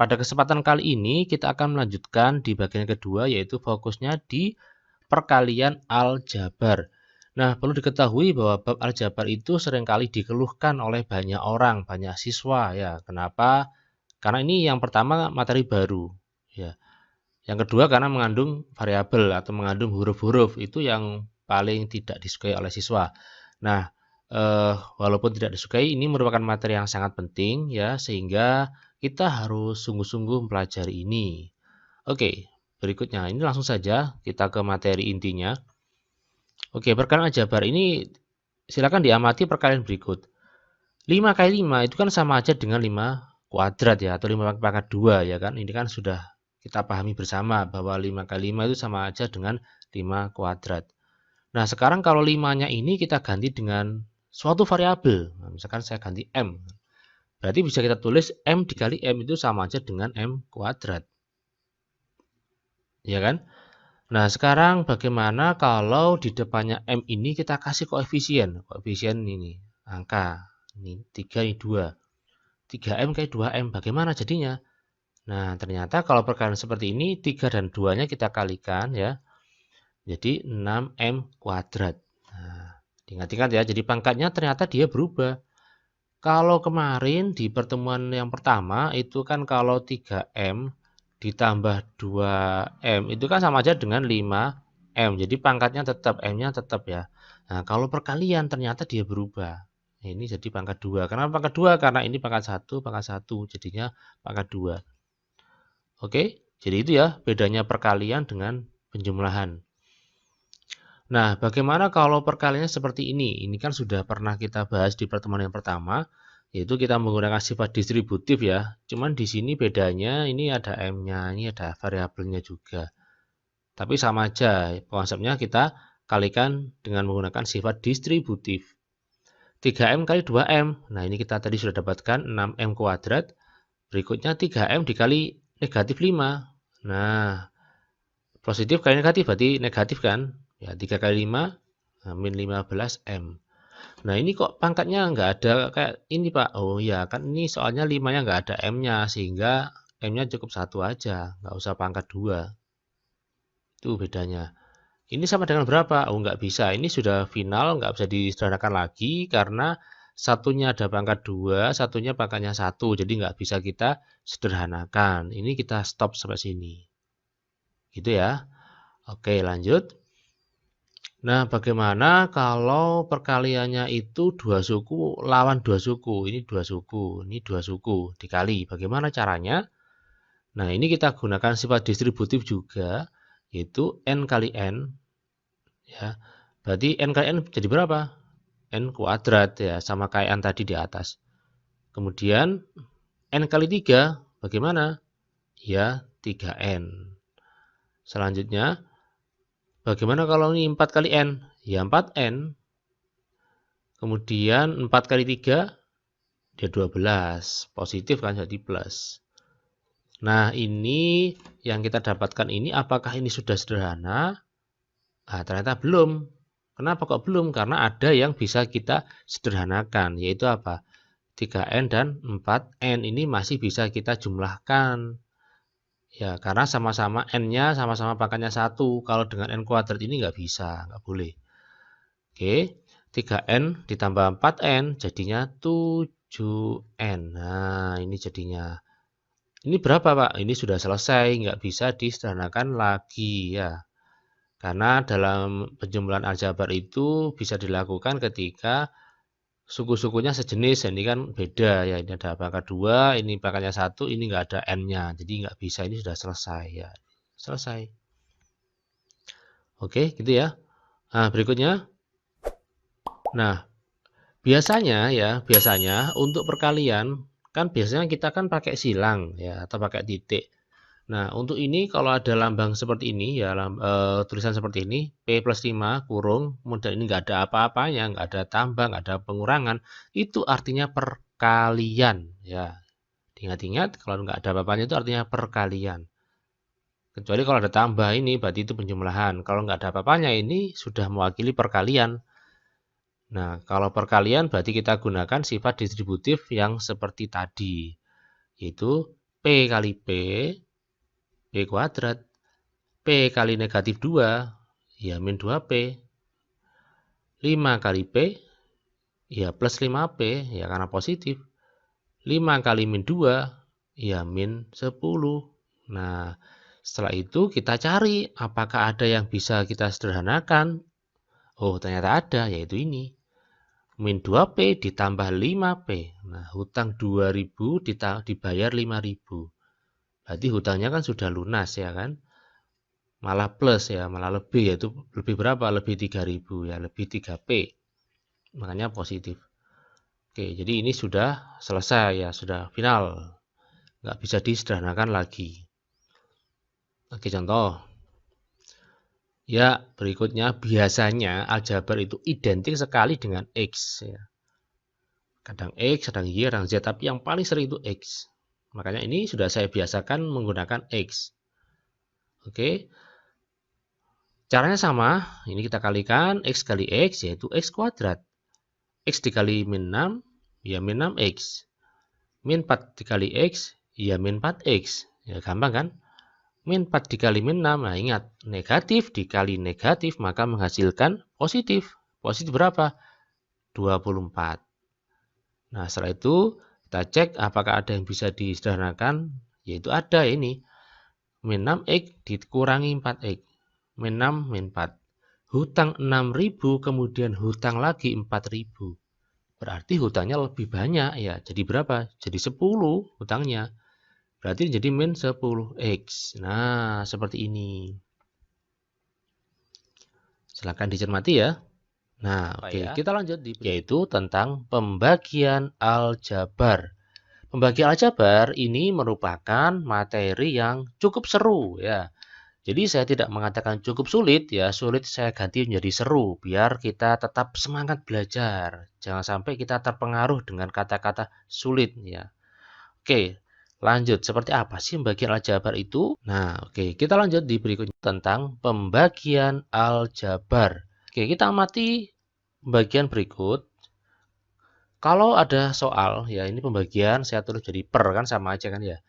pada kesempatan kali ini kita akan melanjutkan di bagian kedua, yaitu fokusnya di perkalian aljabar. Nah, perlu diketahui bahwa bab aljabar itu seringkali dikeluhkan oleh banyak orang, banyak siswa ya. Kenapa? Karena ini yang pertama materi baru ya. Yang kedua karena mengandung variabel atau mengandung huruf-huruf, itu yang paling tidak disukai oleh siswa. Nah, walaupun tidak disukai, ini merupakan materi yang sangat penting ya, sehingga kita harus sungguh-sungguh mempelajari ini. Oke, berikutnya ini langsung saja kita ke materi intinya. Oke, perkalian aljabar ini silakan diamati perkalian berikut. 5 kali 5 itu kan sama aja dengan 5 kuadrat ya, atau 5 pangkat 2 ya kan. Ini kan sudah kita pahami bersama bahwa 5 kali 5 itu sama aja dengan 5 kuadrat. Nah, sekarang kalau 5-nya ini kita ganti dengan suatu variabel. Nah, misalkan saya ganti M. Berarti bisa kita tulis M dikali M itu sama aja dengan M kuadrat. Ya kan? Nah, sekarang bagaimana kalau di depannya M ini kita kasih koefisien? Koefisien ini, angka. Ini 3, ini 2. 3M kali 2M, bagaimana jadinya? Nah, ternyata kalau perkalian seperti ini, 3 dan 2-nya kita kalikan ya. Jadi 6M kuadrat. Nah, diingat-ingat ya, jadi pangkatnya ternyata dia berubah. Kalau kemarin di pertemuan yang pertama, itu kan kalau 3M ditambah 2M, itu kan sama aja dengan 5M. Jadi pangkatnya tetap, M-nya tetap ya. Nah, kalau perkalian ternyata dia berubah. Ini jadi pangkat 2. Kenapa pangkat 2? Karena ini pangkat 1, jadinya pangkat 2. Oke, jadi itu ya bedanya perkalian dengan penjumlahan. Nah, bagaimana kalau perkaliannya seperti ini? Ini kan sudah pernah kita bahas di pertemuan yang pertama, yaitu kita menggunakan sifat distributif ya. Cuman di sini bedanya, ini ada M-nya, ini ada variabelnya juga. Tapi sama aja, konsepnya kita kalikan dengan menggunakan sifat distributif. 3M kali 2M, nah ini kita tadi sudah dapatkan 6M kuadrat. Berikutnya 3M dikali negatif 5. Nah, positif kali negatif berarti negatif kan? Ya, 3 kali 5, min 15M. Nah, ini kok pangkatnya nggak ada kayak ini, Pak. Oh iya, kan ini soalnya 5-nya nggak ada M-nya, sehingga M-nya cukup 1 aja, nggak usah pangkat 2. Itu bedanya. Ini sama dengan berapa? Oh, nggak bisa. Ini sudah final, nggak bisa disederhanakan lagi, karena satunya ada pangkat 2, satunya pangkatnya 1. Jadi nggak bisa kita sederhanakan. Ini kita stop sampai sini. Gitu ya. Oke, lanjut. Nah, bagaimana kalau perkaliannya itu 2 suku lawan 2 suku? Ini 2 suku, ini 2 suku dikali. Bagaimana caranya? Nah, ini kita gunakan sifat distributif juga, yaitu N kali N. Ya, berarti N kali N jadi berapa? N kuadrat ya, sama kayak N tadi di atas. Kemudian N kali 3, bagaimana? Ya, 3N. Selanjutnya, bagaimana kalau ini 4 kali N? Ya 4N. Kemudian 4 kali 3, dia 12. Positif kan, jadi plus. Nah, ini yang kita dapatkan ini, apakah ini sudah sederhana? Nah, ternyata belum. Kenapa kok belum? Karena ada yang bisa kita sederhanakan, yaitu apa? 3N dan 4N ini masih bisa kita jumlahkan. Ya, karena sama-sama N-nya sama-sama pangkatnya 1. Kalau dengan N kuadrat ini nggak bisa, nggak boleh. Oke, 3N ditambah 4N jadinya 7N. Nah, ini jadinya. Ini berapa, Pak? Ini sudah selesai, nggak bisa disederhanakan lagi ya. Karena dalam penjumlahan aljabar itu bisa dilakukan ketika suku-sukunya sejenis. Ini kan beda ya. Ini ada pangkat 2, ini pangkatnya 1, ini nggak ada N-nya. Jadi nggak bisa, ini sudah selesai ya. Selesai. Oke, gitu ya. Nah, berikutnya. Nah, biasanya untuk perkalian kan biasanya kita kan pakai silang ya atau pakai titik. Nah, untuk ini kalau ada lambang seperti ini ya, tulisan seperti ini, P plus 5 kurung, kemudian ini nggak ada apa-apanya, nggak ada tambah, nggak ada pengurangan, itu artinya perkalian ya. Ingat-ingat kalau nggak ada apa-apanya itu artinya perkalian. Kecuali kalau ada tambah ini berarti itu penjumlahan. Kalau nggak ada apa-apanya ini sudah mewakili perkalian. Nah, kalau perkalian berarti kita gunakan sifat distributif yang seperti tadi, yaitu P kali P kuadrat. P kali negatif 2, ya min 2P. 5 kali P, ya plus 5P, ya karena positif. 5 kali min 2, ya min 10. Nah, setelah itu kita cari apakah ada yang bisa kita sederhanakan. Oh, ternyata ada, yaitu ini. Min 2P ditambah 5P. Nah, hutang 2.000 dibayar 5.000. Berarti hutangnya kan sudah lunas ya kan? Malah plus ya, malah lebih, yaitu lebih berapa? Lebih 3.000 ya, lebih 3P. Makanya positif. Oke, jadi ini sudah selesai ya, sudah final. Nggak bisa disederhanakan lagi. Oke, contoh. Ya, berikutnya biasanya aljabar itu identik sekali dengan X ya. Kadang X, kadang Y, kadang Z, tapi yang paling sering itu X. Makanya ini sudah saya biasakan menggunakan X. Oke. Caranya sama, ini kita kalikan X kali X, yaitu X kuadrat. X dikali min 6, ya min 6X. Min 4 dikali X, ya min 4X. Ya gampang kan? Min 4 dikali min 6, nah ingat, negatif dikali negatif, maka menghasilkan positif. Positif berapa? 24. Nah, setelah itu, kita cek apakah ada yang bisa disederhanakan, yaitu ada ini. Min 6X dikurangi 4X. Min 6, min 4. Hutang 6.000, kemudian hutang lagi 4.000. Berarti hutangnya lebih banyak ya. Jadi berapa? Jadi 10 hutangnya. Berarti jadi min 10X. Nah, seperti ini. Silahkan dicermati ya. Nah, oke. Kita lanjut yaitu tentang pembagian aljabar. Pembagian aljabar ini merupakan materi yang cukup seru ya. Jadi saya tidak mengatakan cukup sulit ya, sulit saya ganti menjadi seru biar kita tetap semangat belajar. Jangan sampai kita terpengaruh dengan kata-kata sulit ya. Oke, lanjut. Seperti apa sih pembagian aljabar itu? Nah, oke, kita lanjut di berikutnya tentang pembagian aljabar. Oke, kita amati pembagian berikut. Kalau ada soal ya, ini pembagian saya tulis jadi per kan sama aja kan ya.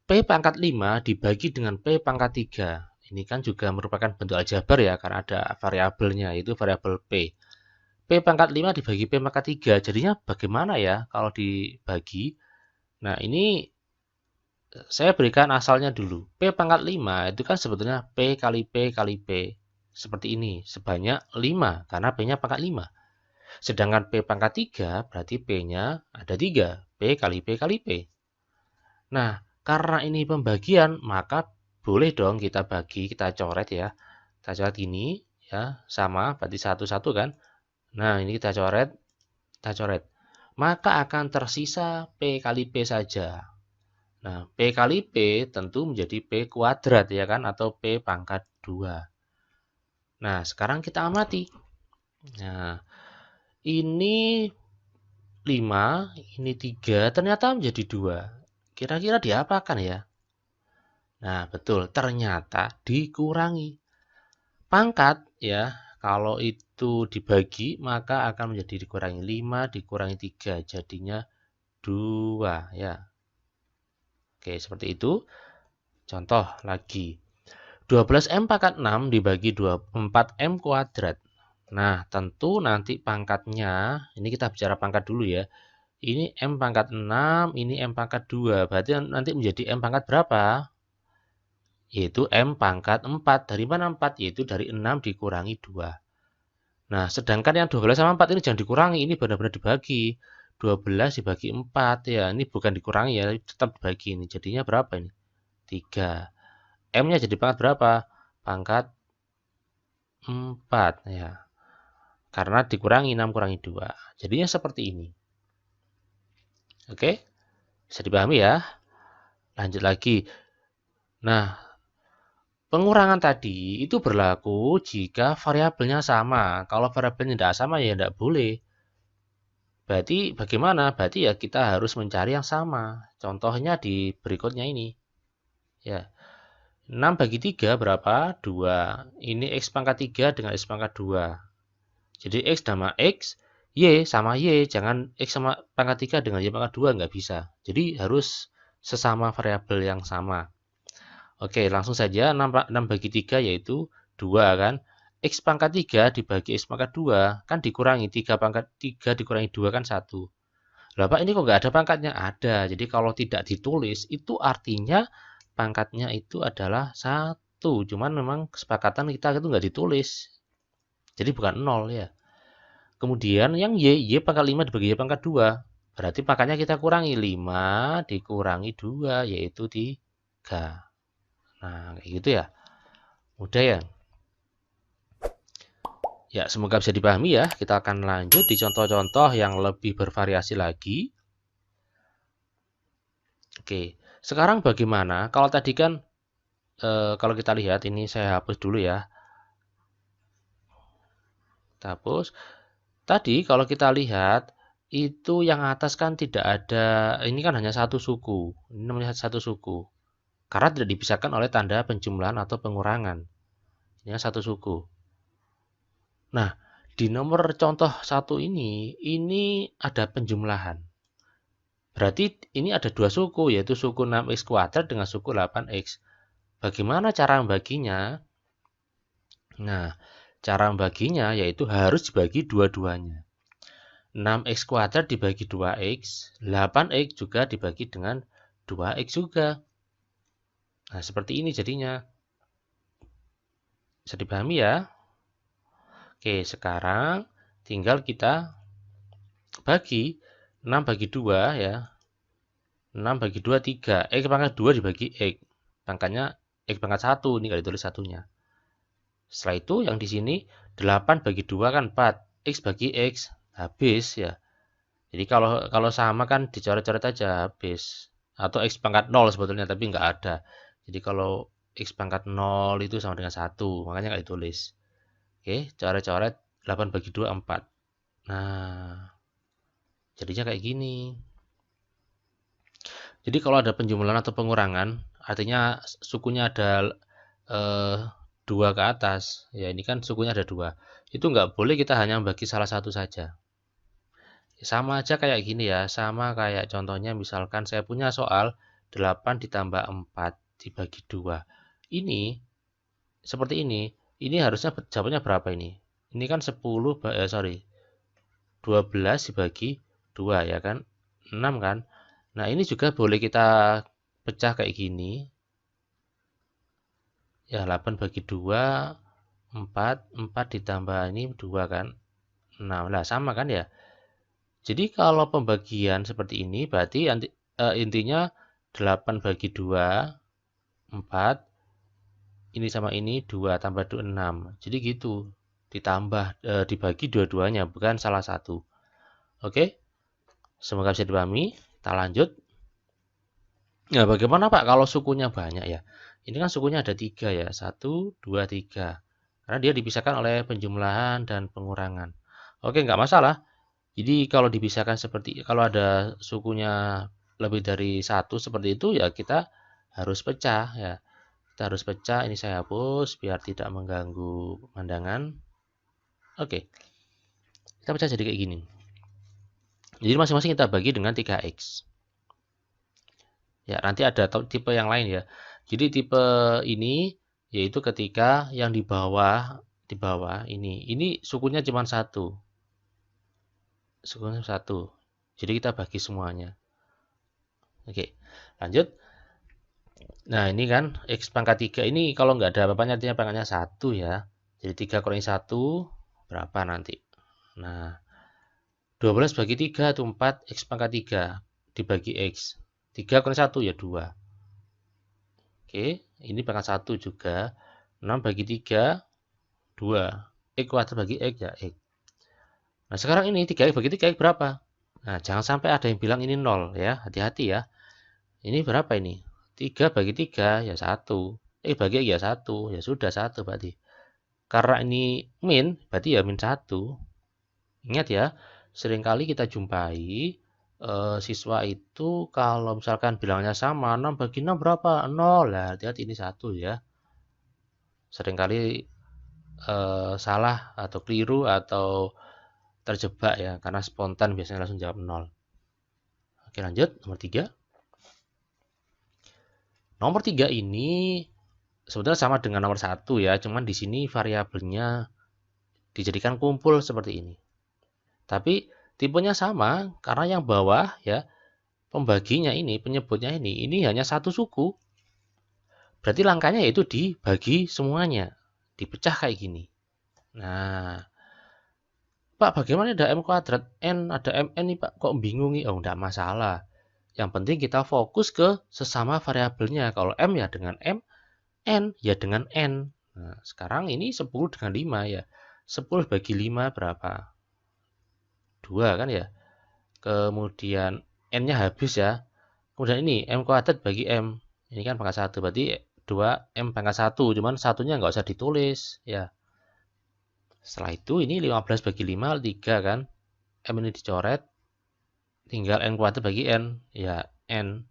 P pangkat 5 dibagi dengan P pangkat 3. Ini kan juga merupakan bentuk aljabar ya, karena ada variabelnya, yaitu variabel P. P pangkat 5 dibagi P pangkat 3. Jadinya bagaimana ya kalau dibagi? Nah, ini saya berikan asalnya dulu. P pangkat 5 itu kan sebetulnya P kali P kali P. Seperti ini, sebanyak 5, karena P-nya pangkat 5. Sedangkan P pangkat 3 berarti P-nya ada 3. P kali P kali P. Nah, karena ini pembagian, maka boleh dong kita bagi, kita coret ya. Kita coret ini ya, sama berarti satu-satu kan. Nah, ini kita coret, maka akan tersisa P kali P saja. Nah, P kali P tentu menjadi P kuadrat ya kan, atau P pangkat 2. Nah, sekarang kita amati. Nah, ini 5, ini 3, ternyata menjadi 2. Kira-kira diapakan ya? Nah, betul, ternyata dikurangi. Pangkat ya, kalau itu dibagi maka akan menjadi dikurangi 5 dikurangi 3, jadinya 2 ya. Oke, seperti itu. Contoh lagi. 12M pangkat 6 dibagi 24M kuadrat. Nah, tentu nanti pangkatnya, ini kita bicara pangkat dulu ya. Ini M pangkat 6, ini M pangkat 2. Berarti nanti menjadi M pangkat berapa? Yaitu M pangkat 4. Dari mana 4? Yaitu dari 6 dikurangi 2. Nah, sedangkan yang 12 sama 4 ini jangan dikurangi. Ini benar-benar dibagi. 12 dibagi 4. Ya, ini bukan dikurangi ya, tetap dibagi. Ini jadinya berapa ini? 3. M-nya jadi pangkat berapa? Pangkat 4. Ya. Karena dikurangi 6 kurangi 2. Jadinya seperti ini. Oke? Bisa dipahami ya? Lanjut lagi. Nah, pengurangan tadi itu berlaku jika variabelnya sama. Kalau variabelnya tidak sama ya tidak boleh. Berarti bagaimana? Berarti ya kita harus mencari yang sama. Contohnya di berikutnya ini. Ya. 6 bagi 3 berapa? 2. Ini X pangkat 3 dengan X pangkat 2. Jadi X sama X, Y sama Y. Jangan X sama pangkat 3 dengan Y pangkat 2, nggak bisa. Jadi harus sesama variabel yang sama. Oke, langsung saja 6 bagi 3 yaitu 2 kan. X pangkat 3 dibagi X pangkat 2 kan dikurangi 3 pangkat 3 dikurangi 2 kan 1. Lah Pak, ini kok nggak ada pangkatnya? Ada. Jadi kalau tidak ditulis itu artinya pangkatnya itu adalah 1. Cuman memang kesepakatan kita itu nggak ditulis. Jadi bukan 0 ya. Kemudian yang Y pangkat 5 dibagi Y pangkat 2. Berarti pangkatnya kita kurangi 5 dikurangi 2 yaitu 3. Nah, kayak gitu ya. Mudah ya? Ya, semoga bisa dipahami ya. Kita akan lanjut di contoh-contoh yang lebih bervariasi lagi. Oke, sekarang bagaimana? Kalau tadi kan, kalau kita lihat, ini saya hapus dulu ya. Kita hapus. Tadi kalau kita lihat, itu yang atas kan tidak ada, ini kan hanya satu suku. Ini namanya satu suku. Karena tidak dipisahkan oleh tanda penjumlahan atau pengurangan. Ini satu suku. Nah, di nomor contoh 1 ini ada penjumlahan. Berarti ini ada dua suku, yaitu suku 6x kuadrat dengan suku 8x. Bagaimana cara membaginya? Nah, cara membaginya yaitu harus dibagi dua-duanya. 6x kuadrat dibagi 2x, 8x juga dibagi dengan 2x juga. Nah, seperti ini jadinya. Bisa dipahami ya? Oke, sekarang tinggal kita bagi 6 bagi 2 ya. 6 bagi 2, 3. X pangkat 2 dibagi X. Pangkatnya X pangkat 1. Ini nggak ditulis satunya. Setelah itu yang di sini 8 bagi 2 kan 4. X bagi X. Habis ya. Jadi kalau sama kan dicoret-coret aja habis. Atau X pangkat 0 sebetulnya. Tapi nggak ada. Jadi kalau X pangkat 0 itu sama dengan 1. Makanya nggak ditulis. Oke, coret-coret 8 bagi 2, 4. Nah, jadinya kayak gini. Jadi kalau ada penjumlahan atau pengurangan, artinya sukunya ada 2 ke atas. Ya ini kan sukunya ada 2. Itu nggak boleh kita hanya bagi salah satu saja. Sama aja kayak gini ya, sama kayak contohnya misalkan saya punya soal 8 ditambah 4 dibagi 2. Ini seperti ini harusnya jawabannya berapa ini? Ini kan 12 dibagi 2 ya kan? 6 kan? Nah, ini juga boleh kita pecah kayak gini. Ya, 8 bagi 2, 4 ditambah ini 2 kan? 6. Lah, sama kan ya? Jadi kalau pembagian seperti ini berarti intinya 8 bagi 2, 4. Ini sama ini 2 tambah 2, 6. Jadi gitu. Ditambah, dibagi dua-duanya, bukan salah satu. Oke? Semoga bisa dipahami. Kita lanjut. Nah, bagaimana Pak kalau sukunya banyak ya? Ini kan sukunya ada 3 ya. 1, 2, 3. Karena dia dipisahkan oleh penjumlahan dan pengurangan. Oke, nggak masalah. Jadi kalau dipisahkan seperti, kalau ada sukunya lebih dari 1 seperti itu ya kita harus pecah ya. Kita harus pecah, ini saya hapus biar tidak mengganggu pemandangan. Oke. Kita pecah jadi kayak gini. Jadi masing-masing kita bagi dengan 3x. Ya, nanti ada tipe yang lain ya. Jadi tipe ini yaitu ketika yang di bawah ini sukunya cuma 1. Sukunya 1. Jadi kita bagi semuanya. Oke, lanjut. Nah, ini kan X pangkat 3 ini kalau nggak ada apa-apanya artinya pangkatnya 1 ya. Jadi 3 kurangi 1 berapa nanti? Nah, 12 bagi 3 itu 4, X pangkat 3 dibagi X. 3 kurangi 1 ya 2. Oke, ini pangkat 1 juga. 6 bagi 3, 2. X kuadrat bagi X ya X. Nah, sekarang ini 3X bagi 3X berapa? Nah, jangan sampai ada yang bilang ini 0 ya. Hati-hati ya. Ini berapa ini? 3 bagi 3 ya 1. Bagi X ya 1. Ya sudah 1 berarti. Karena ini min, berarti ya min 1. Ingat ya, seringkali kita jumpai siswa itu kalau misalkan bilangnya sama, 6 bagi 6 berapa? 0. Lah, hati-hati ini 1 ya. Seringkali salah atau keliru atau terjebak ya, karena spontan biasanya langsung jawab 0. Oke, lanjut nomor 3. Nomor 3 ini sebetulnya sama dengan nomor 1 ya, cuman di sini variabelnya dijadikan kumpul seperti ini. Tapi tipenya sama karena yang bawah ya, pembaginya ini, penyebutnya ini hanya satu suku. Berarti langkahnya yaitu dibagi semuanya, dipecah kayak gini. Nah, Pak, bagaimana ada M kuadrat N, ada MN nih Pak, kok bingung nih? Oh, enggak masalah. Yang penting kita fokus ke sesama variabelnya. Kalau M ya dengan M, N ya dengan N. Nah, sekarang ini 10 dengan 5 ya. 10 bagi 5 berapa? 2 kan ya. Kemudian N-nya habis ya. Kemudian ini M kuadrat bagi M. Ini kan pangkat 1, berarti 2M pangkat 1. Cuman satunya nggak usah ditulis ya. Setelah itu ini 15 bagi 5, 3 kan. M ini dicoret. Tinggal N kuadrat bagi N. Ya, N.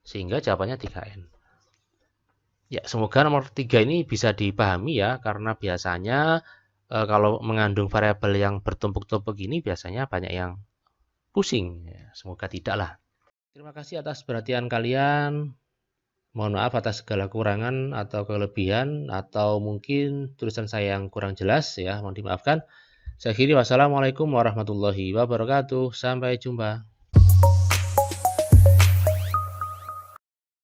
Sehingga jawabannya 3N. Ya, semoga nomor 3 ini bisa dipahami ya. Karena biasanya kalau mengandung variabel yang bertumpuk-tumpuk ini biasanya banyak yang pusing. Ya, semoga tidak lah. Terima kasih atas perhatian kalian. Mohon maaf atas segala kekurangan atau kelebihan atau mungkin tulisan saya yang kurang jelas ya, mohon dimaafkan. Saya akhiri, wassalamualaikum warahmatullahi wabarakatuh. Sampai jumpa.